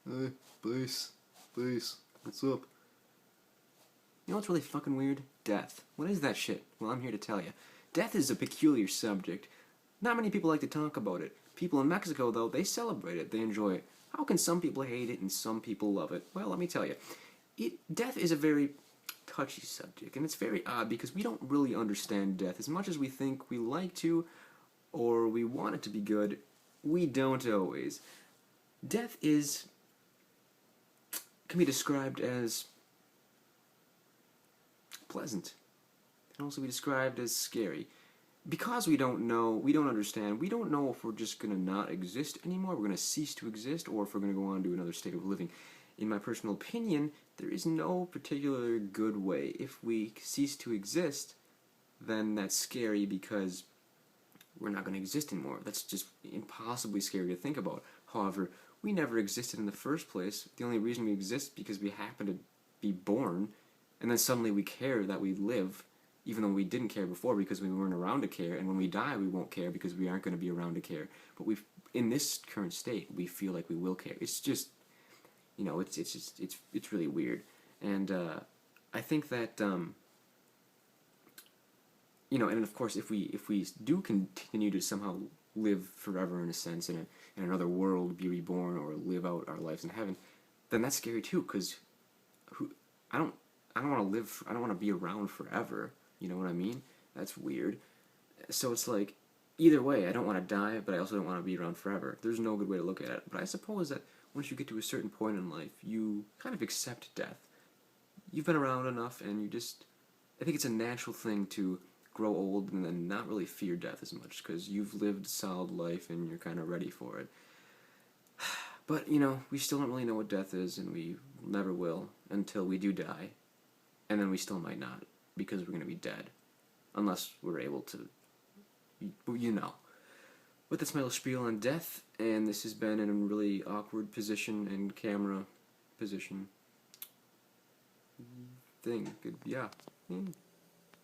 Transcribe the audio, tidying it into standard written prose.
Hey, base, what's up? You know what's really fucking weird? Death. What is that shit? Well, I'm here to tell you. Death is a peculiar subject. Not many people like to talk about it. People in Mexico, though, they celebrate it. They enjoy it. How can some people hate it and some people love it? Well, let me tell you. Death is a very touchy subject, and it's very odd because we don't really understand death as much as we think we like to or we want it to be good. We don't always. Death can be described as pleasant. It can also be described as scary. Because we don't know, we don't understand, we don't know if we're just going to not exist anymore, we're going to cease to exist, or if we're going to go on to another state of living. In my personal opinion, there is no particular good way. If we cease to exist, then that's scary because we're not going to exist anymore. That's just impossibly scary to think about. However, we never existed in the first place. The only reason we exist is because we happen to be born, and then suddenly we care that we live, even though we didn't care before because we weren't around to care, and when we die we won't care because we aren't going to be around to care. But in this current state, we feel like we will care. It's just, it's really weird. And I think that, and of course if we do continue to somehow live forever in a sense, in another world, be reborn, or live out our lives in heaven, then that's scary too, because I don't want to live, I don't want to be around forever. You know what I mean? That's weird. So it's like, either way, I don't want to die, but I also don't want to be around forever. There's no good way to look at it. But I suppose that once you get to a certain point in life, you kind of accept death. You've been around enough, and I think it's a natural thing to grow old and then not really fear death as much, because you've lived a solid life and you're kind of ready for it. But, we still don't really know what death is, and we never will until we do die. And then we still might not, because we're going to be dead. Unless we're able to, But that's my little spiel on death, and this has been in a really awkward position and camera position thing. Good, yeah.